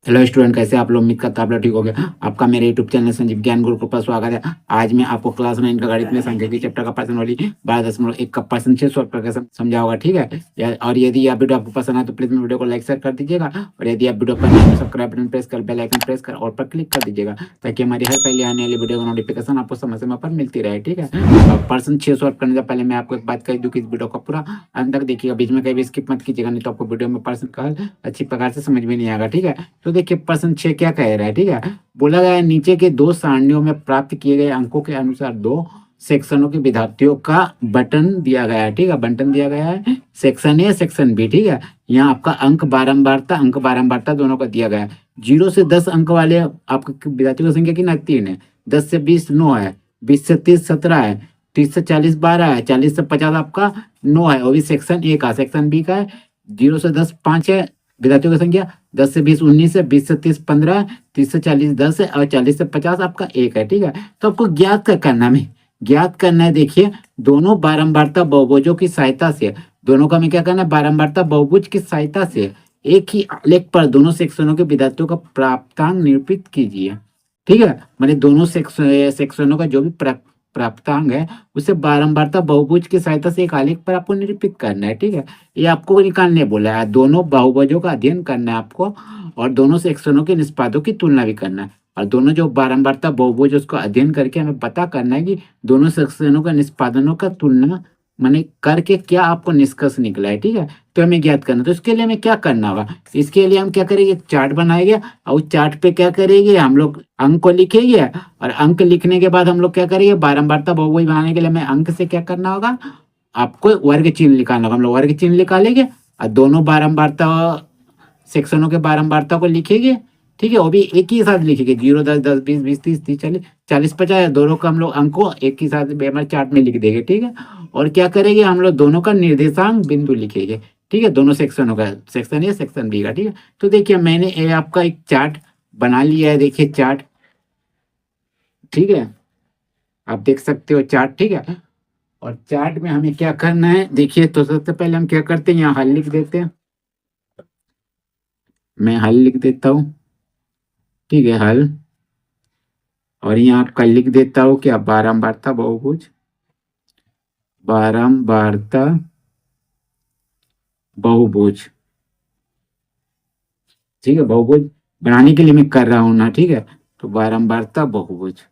Hello student, कैसे आप लोग? उम्मीद करता आप लोग ठीक हो गया। आपका मेरे यूट्यूब चैनल संजीव ज्ञान गुरुकुल पर स्वागत है। आज मैं आपको क्लास 9 का गणित में सांख्यिकी चैप्टर का पर्सन वाली 12.1 का पर्सन 6 सॉल्व करके समझा होगा, ठीक है। और यदि यह वीडियो आपको पसंद आए तो प्लीज मेरे वीडियो को लाइक शेयर कर दीजिएगा। और यदि आप वीडियो पर नए हैं तो सब्सक्राइब बटन प्रेस कर बेल आइकन प्रेस कर और पर क्लिक कर दीजिएगा, ताकि हमारी हर पहले आने वाली वीडियो का नोटिफिकेशन आपको समय समय पर मिलती रहे, ठीक है। और पर्सन 6 सॉल्व करने से पहले मैं आपको एक बात कह दूं कि इस वीडियो को पूरा अंत तक देखिएगा, बीच में कहीं भी स्किप मत कीजिएगा, नहीं तो आपको वीडियो में पर्सन का अच्छी प्रकार से समझ में नहीं आएगा, ठीक है। तो देखिए प्रश्न 6 क्या कह रहा है, ठीक है। बोला गया है नीचे के दो सारणियों में प्राप्त किए गए अंकों के अनुसार दो सेक्शनों के विद्यार्थियों का बंटन दिया गया है, ठीक है। बंटन दिया गया है सेक्शन ए सेक्शन बी, ठीक है। यहाँ आपका अंक बारंबारता दोनों का दिया गया है। 0 से 10 अंक वाले आपके विद्यार्थियों की संख्या कितना? 3 है। 10 से 20 9 है। 20 से 30 17 है। 30 से 40 12 है। 40 से 50 आपका 9 है, वो भी सेक्शन ए का। सेक्शन बी का है 0 से 10 5 है विद्यार्थियों की संख्या। 10 से 20 19 है। 20 से 30 15 है। 30 से 40 10 है। और 40 से 50 आपका 1 है, ठीक है। तो आपको ज्ञात क्या करना है? हमें ज्ञात करना है, देखिए दोनों बारंबारता बहुभुजों की सहायता से, दोनों का हमें क्या करना है? बारंबारता बहुभुज की सहायता से एक ही आलेख पर दोनों सेक्शनों के विद्यार्थियों का प्राप्तांक निरूपित कीजिए, ठीक है। मैंने दोनों सेक्शनों का जो भी प्राप्तांक है उसे बारंबारता बहुभुज की सहायता से एक आलेख पर आपको निरूपित करना है, ठीक है। ये आपको निकालने बोला है। दोनों बहुभुजों का अध्ययन करना है आपको, और दोनों सेक्शनों के निष्पादों की तुलना भी करना है। और दोनों जो बारंबारता बहुभुज उसको अध्ययन करके हमें पता करना है कि दोनों सेक्शनों का निष्पादनों का तुलना माने करके क्या आपको निष्कर्ष निकला है, ठीक है। तो हमें ज्ञात करना, तो इसके लिए हमें क्या करना होगा? इसके लिए हम क्या करेंगे? चार्ट बनाएंगे, और उस चार्ट पे क्या करेंगे? हम लोग अंक को लिखेंगे, और अंक लिखने के बाद हम लोग क्या करेंगे? बारंबारता बहुभुज बनाने के लिए हमें अंक से क्या करना होगा? आपको वर्ग चिन्ह निकालना होगा। हम लोग वर्ग चिन्ह निकालेंगे और दोनों बारंबारता सेक्शनों के बारंबारता को लिखेंगे, ठीक है। वो भी एक ही साथ लिखेंगे, 0 10 10 20 20 30 30 40 40 50, दोनों का हम लोग अंक को एक ही साथ हमारे चार्ट में लिख देंगे, ठीक है। और क्या करेंगे? हम लोग दोनों का निर्देशांक बिंदु लिखेंगे, ठीक है। दोनों सेक्शनों का, सेक्शन ए सेक्शन बी का, ठीक है। तो देखिए मैंने ये आपका एक चार्ट बना लिया है, देखिए चार्ट, ठीक है। आप देख सकते हो चार्ट, ठीक है। और चार्ट में हमें क्या करना है, देखिए तो सबसे पहले हम क्या करते हैं? यहाँ हल लिख देते हैं। मैं हल लिख देता हूँ, ठीक है, हल। और यहाँ आपका लिख देता हूँ क्या? बारंबारता बहुभुज, बारंबारता बहुभुज, ठीक है। बहुभुज बनाने के लिए मैं कर रहा हूँ ना, ठीक है। तो बारंबारता बहुभुज,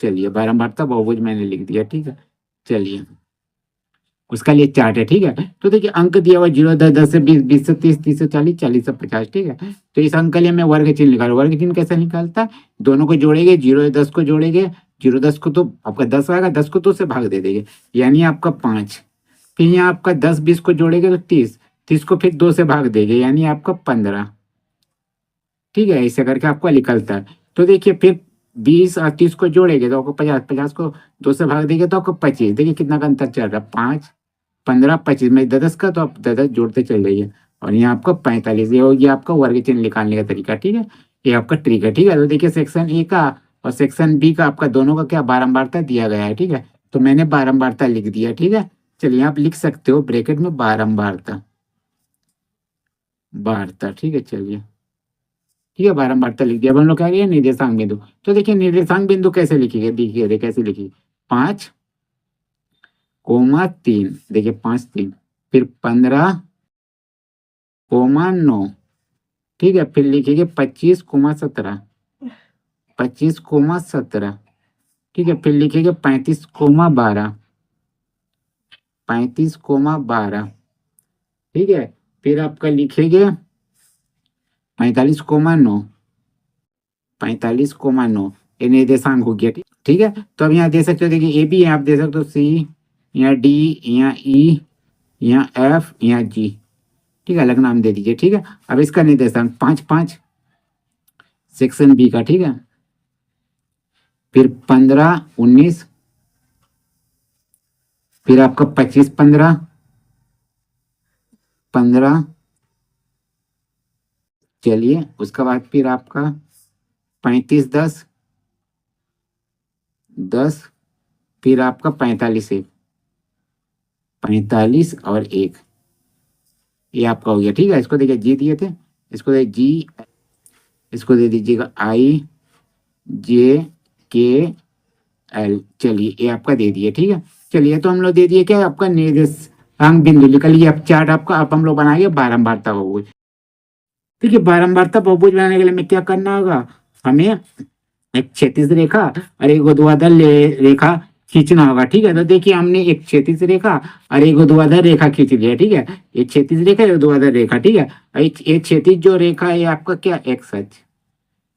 चलिए बारंबारता बहुभुज मैंने लिख दिया, ठीक है। चलिए उसका लिए चार्ट है, ठीक है। तो देखिए अंक दिया हुआ 0 10 10 से 20 20 से 30 30 से 40 40 से 50, ठीक है। तो इस अंक के लिए मैं वर्ग चिन्ह निकालू। वर्ग चिन्ह कैसे निकालता है? दोनों को जोड़ेंगे, 0 10 को जोड़ेंगे। 0 10 को तो आपका 10 आएगा, 10 को 2 से भाग दे देंगे, यानी आपका 5। फिर यहाँ आपका 10 20 को जोड़ेंगे तो 30, 30 को फिर 2 से भाग देंगे, यानी आपका 15, ठीक है। ऐसे करके आपको निकलता है। तो देखिए फिर 20 और 30 को जोड़ेंगे तो आपको 50, 50 को 2 से भाग देंगे तो आपको 25। देखिए कितना का अंतर चल रहा है, 5 15 25 में 10 का, तो आप 10 जोड़ते चल जाइए। और यहाँ आपका 45, ये हो गया आपका वर्ग चिन्ह निकालने का तरीका, ठीक है। ये आपका ट्रिक है, ठीक है। तो देखिए सेक्शन ए का और सेक्शन बी का आपका दोनों का क्या बारंबारता दिया गया है, ठीक है। तो मैंने बारंबारता लिख दिया, ठीक है। चलिए आप लिख सकते हो ब्रैकेट में बारंबारता, बारता, ठीक है। चलिए ठीक है, बारंबारता लिख दिया। अब हम लोग क्या करेंगे? निर्देशांक बिंदु। तो देखिए निर्देशांक बिंदु कैसे लिखिए, देखिए कैसे लिखिए? 5 कोमा 3, देखिए 5 3, फिर 15 कोमा 9, ठीक है। फिर लिखेंगे 25 कोमा 17, 25 कोमा 17, ठीक है। फिर लिखेंगे 35 कोमा 12, 35 कोमा 12, ठीक है। फिर आपका लिखेंगे 45 कोमा 9, 45 कोमा 9, ये निर्देशांक हो गया, ठीक है। तो अब यहाँ दे सकते हो, देखिए ए बी है, आप दे सकते हो सी, यहाँ डी, यहाँ ई, यहाँ एफ, यहाँ जी, ठीक है। अलग नाम दे दीजिए, ठीक है। अब इसका निर्देशांक 5 5 सेक्शन बी का, ठीक है। फिर 15 19, फिर आपका 25 15 15, चलिए उसका बाद फिर आपका 35 10 10, फिर आपका 45 1, 45 और 1, ये आपका हो गया, ठीक है। इसको देखिए जी दिए थे, इसको देखिए जी इसको दे दीजिएगा IJKL। चलिए ये आपका दे दिए, ठीक है। चलिए तो हम लोग दे दिए क्या, आपका निर्देशांक बिंदु निकल लिया। अब चार्ट आपका, अब हम लोग बनाएंगे बारंबारता बहुभुज। देखिए बारंबारता बहुभुज बनाने के लिए हमें क्या करना होगा, हमें एक क्षैतिज रेखा और एक ऊर्ध्वाधर रेखा खींचना होगा, ठीक है। तो देखिए हमने एक क्षैतिज रेखा और एक ऊर्ध्वाधर रेखा खींच लिया, ठीक है। एक क्षैतिज रेखा, एक ऊर्ध्वाधर रेखा, ठीक है। और एक क्षैतिज जो रेखा है आपका क्या, एक्स अक्ष,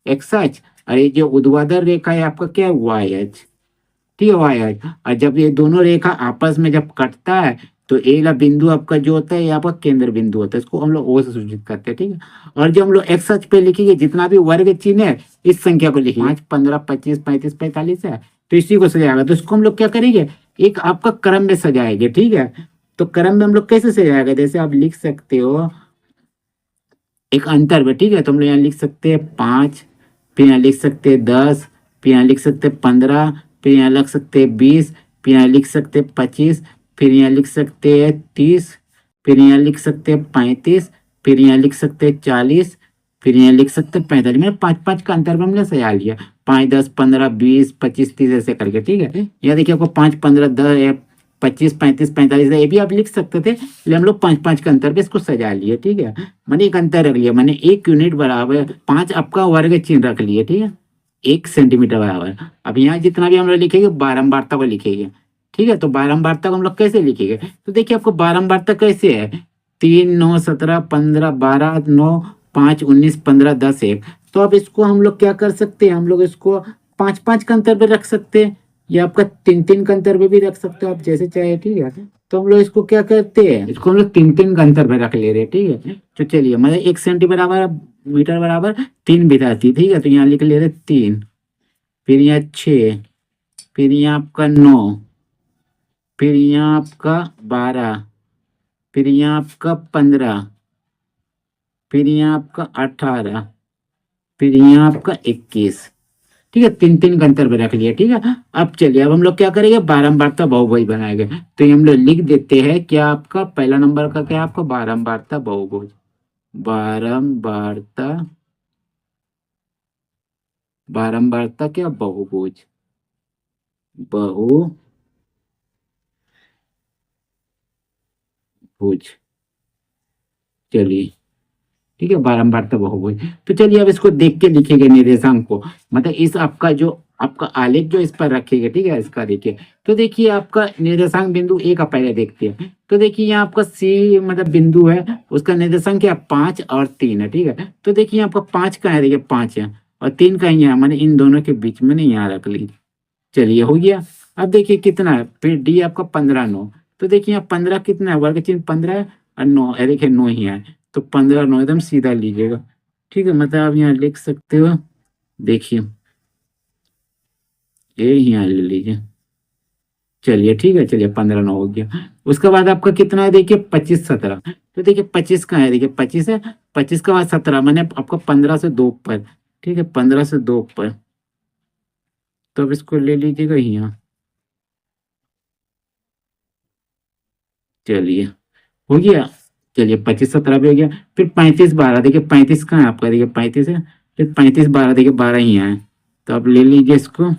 एक्स अक्ष। और ये जो ऊर्ध्वाधर रेखा है आपका क्या, वाई अक्ष, ठीक है, वाई अक्ष। और जब ये दोनों रेखा आपस में जब कटता है तो ए का बिंदु आपका जो होता है ये आपका केंद्र बिंदु होता है, इसको हम लोग ओ से सूचित करते हैं, ठीक है। और जो हम लोग एक्स अक्ष पे लिखेंगे जितना भी वर्ग चिन्ह है इस संख्या को लिखिए, 5, 15, 25, 35, 45 है, तो इसी को सजाएगा। तो इसको हम लोग क्या करेंगे, एक आपका क्रम में सजाएंगे, ठीक है। तो क्रम में हम लोग कैसे सजाएगा, जैसे आप लिख सकते हो एक अंतर में, ठीक है। तो हम लोग यहाँ लिख सकते हैं 5, फिर यहाँ लिख सकते हैं 10, फिर यहाँ लिख सकते हैं 15, फिर यहाँ लिख सकते हैं 20, फिर यहाँ लिख सकते हैं 25, फिर यहाँ लिख सकते हैं 30, फिर यहाँ लिख सकते हैं 35, फिर यहाँ लिख सकते हैं 40, फिर यहाँ लिख सकते हैं 45। मैंने 5-5 का अंतर में हमने सजा लिया, 5, 10, 15, 20, 25, 30 ऐसे करके, ठीक है। यहाँ देखिए आपको 5, 15, 10, 25, 35, 45 ये भी आप लिख सकते थे, इसलिए हम लोग 5-5 के अंतर पे इसको सजा लिए, ठीक है। मैंने एक अंतर रख लिया, मैंने 1 यूनिट बराबर 5 आपका वर्ग चिन्ह रख लिए, ठीक है, 1 सेंटीमीटर बराबर। अब यहाँ जितना भी हम लोग लिखेंगे बारंबारता को लिखेंगे, ठीक है। तो बारंबारता को हम लोग कैसे लिखेंगे, तो देखिए आपको बारंबारता कैसे है, 3, 9, 17, 15, 12, 9, 5, 19, 15, 10, 1। तो अब इसको हम लोग क्या कर सकते हैं, हम लोग इसको 5-5 का अंतर पे रख सकते हैं, या आपका 3-3 का अंतर पे भी रख सकते हो, आप जैसे चाहे, ठीक है। तो हम लोग इसको क्या करते हैं, इसको हम लोग 3-3 का अंतर पे रख ले रहे हैं, ठीक है। तो चलिए मतलब 1 सेंटी बराबर मीटर बराबर 3 विद्यार्थी, ठीक है। तो यहाँ लिख ले रहे 3, फिर यहाँ 6, फिर यहाँ आपका 9, फिर यहाँ आपका 12, फिर यहाँ आपका 15, फिर यहाँ आपका 18, फिर यहाँ आपका 21, ठीक है। 3-3 का अंतर पे रख लिया, ठीक है। अब चलिए अब हम लोग क्या करेंगे, बारंबारता बहुभुज बनाएंगे। तो ये हम लोग लिख देते हैं क्या, आपका पहला नंबर का क्या, आपका बारंबारता बहुभुज, बारंबारता, बारंबारता क्या, बहुभुज, बहुभुज, चलिए ठीक है, बारंबारता बहुभुज। तो चलिए अब इसको देख के लिखेंगे निर्देशांक को, मतलब इस आपका जो आपका आलेख जो इस पर रखेगा, ठीक है। इसका देखिए, तो देखिए आपका निर्देशांक बिंदु ए का पहले देखते हैं। तो देखिए यहाँ आपका सी मतलब बिंदु है, उसका निर्देशांक क्या, 5 और 3 है, ठीक है। तो देखिए आपका 5 का है, देखिए 5 है, और 3 का यहाँ, मैंने इन दोनों के बीच में यहाँ रख ली। चलिए हो गया। अब देखिए कितना है, फिर डी आपका 15, 9। तो देखिए यहाँ 15 कितना है, वर्ग चिन्ह 15 है, और 9 है, देखिए 9 ही है। तो 15, 9 एकदम सीधा लीजिएगा, ठीक है। मतलब आप यहाँ लिख सकते हो, देखिए ये यहाँ ले लीजिए, चलिए ठीक है। चलिए 15, 9 हो गया। उसके बाद आपका कितना है, देखिए 25, 17। तो देखिए 25 का है, देखिए 25 है, 25 का बाद 17, मैंने आपका 15 से 2 पर, ठीक है, 15 से 2 पर। तो अब इसको ले लीजिएगा यहाँ, चलिए हो गया। चलिए 25, 17 भी हो गया। फिर 35, 12, देखिए 35 कहाँ है आपका, देखिए 35 है, फिर 35, 12, देखिए 12 ही है। तो आप ले लीजिए इसको,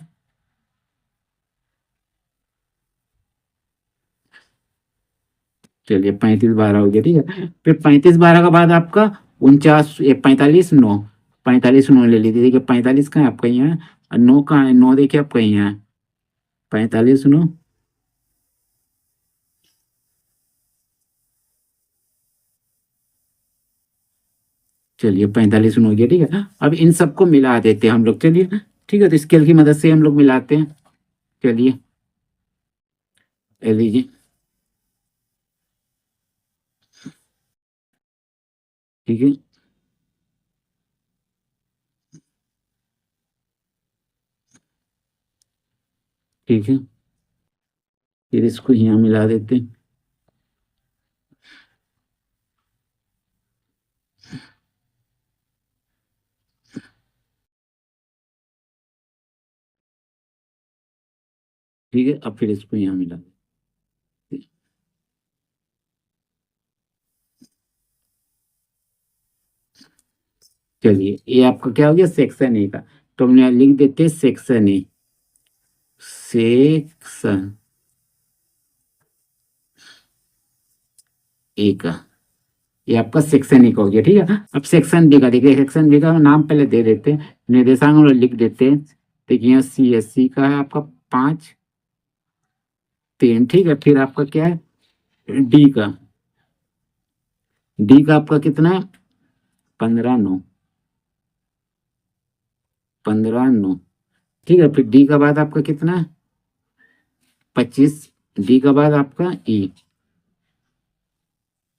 चलिए 35, 12 हो गया, ठीक है। फिर 35, 12 का बाद आपका 49, 45, 9, 45, 9 ले लीजिए। देखिए 45 कहाँ है आपका, यहाँ है, और 9 कहाँ है, 9 देखिए आपका यहाँ है, 45, 9। चलिए 45 हो गया, ठीक है। अब इन सबको मिला देते हैं हम लोग, चलिए ठीक है। तो स्केल की मदद से हम लोग मिलाते हैं, चलिए ले लीजिए, ठीक है, ठीक है। फिर इसको यहाँ मिला देते हैं, ठीक है। अब फिर इसको यहाँ मिला देते हैं। चलिए ये आपका क्या हो गया, सेक्शन ए का। तो हम यहाँ लिख देते हैं सेक्शन ए, सेक्शन ए का, ये आपका सेक्शन ए का हो गया। ठीक है, अब सेक्शन बी का देखिए, सेक्शन बी का नाम पहले दे देते हैं, निर्देशांक हम लोग लिख देते हैं। देखिए यहाँ सी एस सी का है आपका 5 3। ठीक है, फिर आपका क्या है डी का, डी का आपका कितना है 15 9, 15 9। ठीक है, फिर डी का बाद आपका कितना है 25, डी का बाद आपका ई।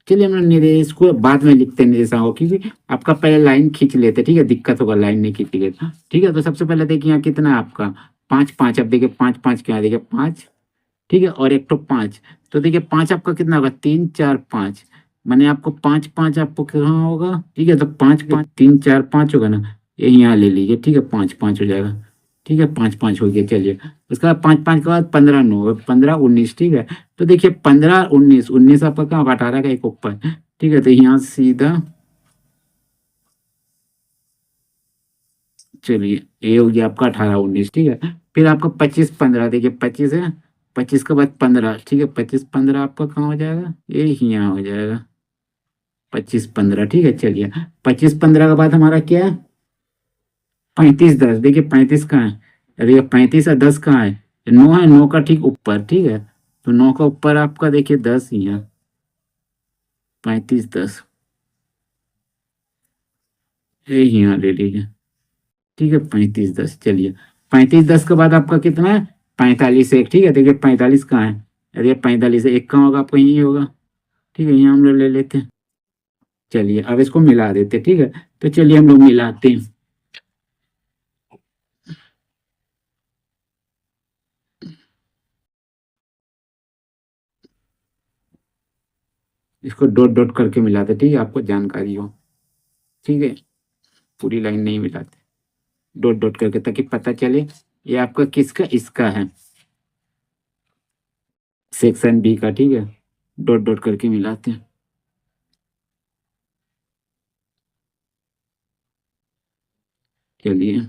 चलिए हम लोग निर्देश को बाद में लिखते हैं निर्देशांकों, क्योंकि आपका पहले लाइन खींच लेते, ठीक है, दिक्कत होगा लाइन नहीं खींची गई। ठीक है, तो सबसे पहले देखिए यहाँ कितना है आपका 5 5। अब देखिए 5 5 क्या है, देखिए 5। ठीक है, और एक तो 5, तो देखिए 5 आपका कितना होगा 3 4 5, मैंने आपको 5 5 आपको कहाँ होगा। ठीक है, तो 5 5 3 4 5 होगा ना, ये यहाँ ले लीजिए। ठीक है, 5 5 हो जाएगा। ठीक है, 5 5 हो गया। चलिए उसके बाद 5 5 के बाद 15 9, 15 19। ठीक है, तो देखिए 15 19, 19 आपका कहाँ होगा 18 का एक ऊपर। ठीक है, तो यहाँ सीधा चलिए ये हो गया आपका 18 19। ठीक है, फिर आपका 25 15, देखिए 25 है, 25 के बाद 15। ठीक है, 25 15 आपका कहाँ हो जाएगा, ये यहाँ हो जाएगा 25 15। ठीक है, चलिए 25 15 के बाद हमारा क्या है 35 10। देखिए 35 कहाँ है, देखिए 35 और 10 कहाँ है, 9 है, 9 का ठीक ऊपर। ठीक है, तो 9 का ऊपर आपका देखिए 10 ही है, 35 10, ये यहाँ ले लीजिए। ठीक है, 35 10। चलिए 35 10 के बाद आपका कितना है 45 1। ठीक है, देखिए 45 कहाँ है, अरे 45 1 कहाँ होगा आपका यही होगा। ठीक है, यहाँ हम लोग ले लेते हैं। चलिए अब इसको मिला देते हैं। ठीक है, तो चलिए हम लोग मिलाते हैं। इसको डॉट डॉट करके मिलाते हैं, ठीक है, आपको जानकारी हो। ठीक है, पूरी लाइन नहीं मिलाते, डॉट डॉट करके, ताकि पता चले ये आपका किसका, इसका है सेक्शन बी का। ठीक है, डॉट डॉट करके मिलाते हैं। चलिए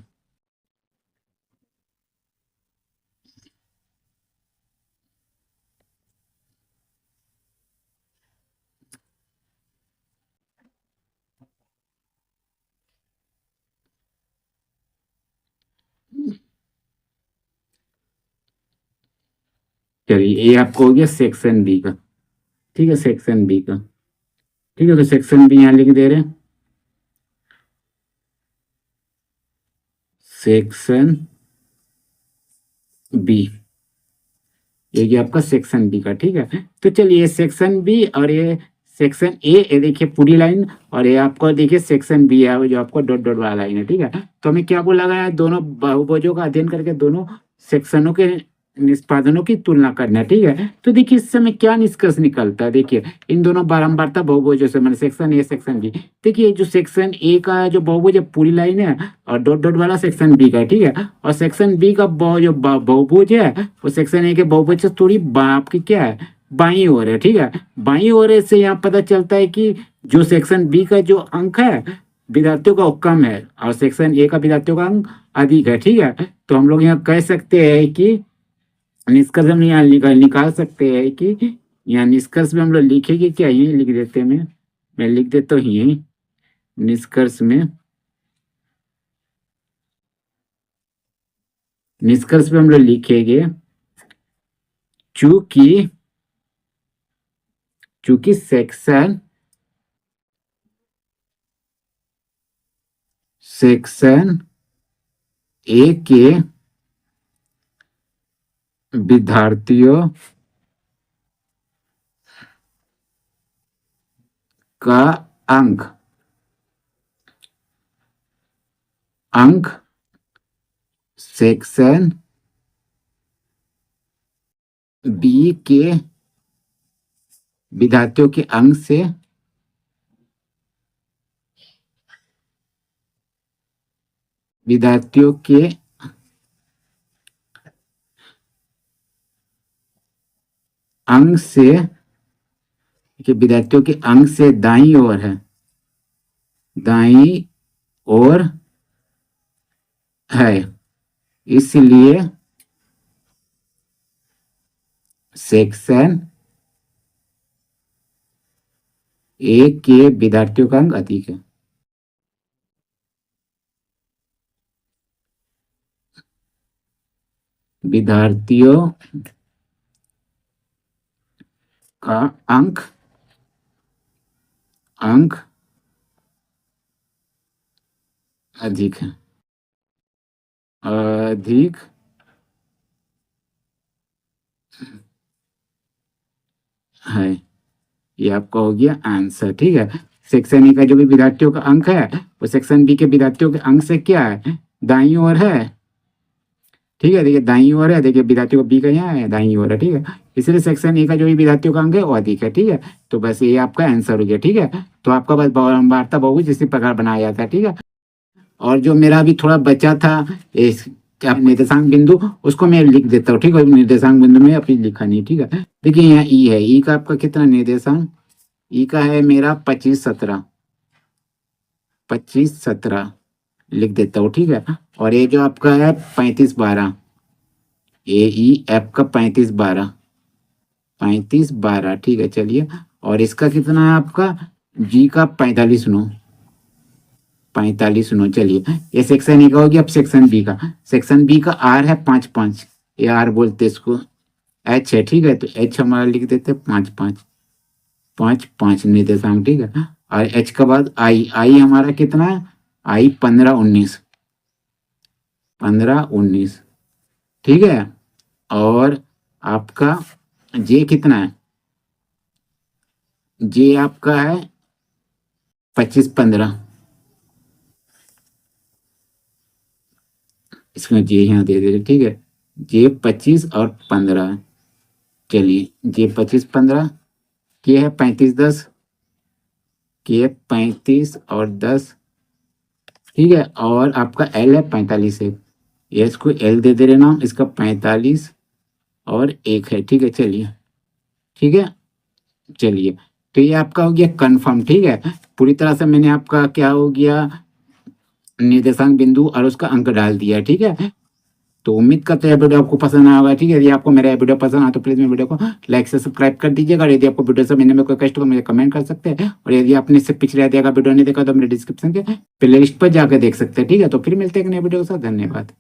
चलिए ये आपको हो गया सेक्शन बी का। ठीक है, सेक्शन बी का। ठीक है, तो सेक्शन बी यहाँ लिख दे रहे हैं, सेक्शन बी, ये गया आपका सेक्शन बी का। ठीक है, तो चलिए सेक्शन बी और ये सेक्शन ए, ये देखिए पूरी लाइन, और ये आपको देखिए सेक्शन बी है जो आपको डॉट डॉट वाला लाइन है। ठीक है, तो हमें क्या बोला गया है, दोनों बहुभुजों का अध्ययन करके दोनों सेक्शनों के निष्पादनों की तुलना करना है। ठीक है, तो देखिए इस समय क्या निष्कर्ष निकलता है, देखिए इन दोनों बारंबारता बहुभुजों से, मैंने सेक्शन ए सेक्शन बी, देखिए जो सेक्शन ए का जो बहुभुज है पूरी लाइन है, और डॉट डॉट वाला सेक्शन बी का है। ठीक है, और सेक्शन बी का जो बहुभुज है वो सेक्शन ए के बहुभुज से थोड़ी आपकी क्या है बाई ओर है। ठीक है, बाई ओर से यहाँ पता चलता है कि जो सेक्शन बी का जो अंक है विद्यार्थियों का वो कम है, और सेक्शन ए का विद्यार्थियों का अंक अधिक है। ठीक है, तो हम लोग यहाँ कह सकते हैं कि निष्कर्ष हम यहाँ निकाल सकते हैं कि यहाँ निष्कर्ष में हम लोग लिखेंगे क्या, यही लिख देते हैं, मैं लिख देता हूँ यही निष्कर्ष में, निष्कर्ष में हम लोग लिखेंगे चूंकि चूंकि सेक्शन ए के विद्यार्थियों का अंक अंक सेक्शन बी के विद्यार्थियों के अंक से विद्यार्थियों अंक से विद्यार्थियों के अंक से दाईं ओर है, दाईं और है, इसलिए सेक्शन ए के विद्यार्थियों का अंक अधिक है। विद्यार्थियों का अंक अंक अधिक है, अधिक है। ये आपका हो गया आंसर। ठीक है, सेक्शन ए का जो भी विद्यार्थियों का अंक है वो सेक्शन बी के विद्यार्थियों के अंक से क्या है, दाईं ओर है। ठीक है, देखिए दाईं ओर है, देखिए विद्यार्थियों को बी का यहाँ है, दाईं ओर है। ठीक है, इसलिए सेक्शन ए का जो भी विद्यार्थियों का अंक है वो अधिक है। ठीक है, तो बस ये आपका आंसर हो गया। ठीक है, तो आपका बस वार्ता बहुभुज इसी प्रकार बनाया जाता है। ठीक है, और जो मेरा अभी थोड़ा बचा था इस क्या निर्देशांक बिंदु, उसको मैं लिख देता हूँ। ठीक है, निर्देशांक बिंदु में अभी लिखा नहीं। ठीक है, देखिए यहाँ ई है, ई का आपका कितना निर्देशांक, ई का है मेरा 25 17, 25 17 लिख देता हूँ। ठीक है, और ये जो आपका है 35 12, ए ई एफ का 35 12, 35 12। ठीक है, चलिए, और इसका कितना है आपका जी का 45 9, 45 9। चलिए, ये सेक्शन ए का हो गया। अब सेक्शन बी का, सेक्शन बी का आर है 5 5, ये आर बोलते इसको, एच है। ठीक है, तो एच हमारा लिख देते 5 5, 5 5 निर्देशांक। ठीक है, और एच के बाद आई, आई हमारा कितना है, आई 15 19, 15 19। ठीक है, और आपका जे कितना है, जे आपका है 25 15, इसमें जे यहाँ दे दे। ठीक है, जे 25 और 15। चलिए, जे 25 15, के है 35 10, के 35 और 10। ठीक है, और आपका एल है 45 1, ये इसको एल दे दे रहे नाम, इसका 45 और 1 है। ठीक है, चलिए, ठीक है, चलिए, तो ये आपका हो गया कंफर्म। ठीक है, पूरी तरह से मैंने आपका क्या हो गया, निर्देशांक बिंदु और उसका अंक डाल दिया। ठीक है, तो उम्मीद करते हैं वीडियो आपको पसंद आया होगा। ठीक है, यदि आपको मेरा वीडियो पसंद आया तो प्लीज मेरे वीडियो को लाइक से सब्सक्राइब कर दीजिएगा। और यदि आपको वीडियो से मिलने में कोई कष्ट हो मुझे कमेंट कर सकते हैं। और यदि आपने इससे पिछले वीडियो नहीं देखा तो मेरे डिस्क्रिप्शन के प्ले लिस्ट पर जाकर देख सकते हैं। ठीक है, तो फिर मिलते हैं एक नए वीडियो के साथ। धन्यवाद।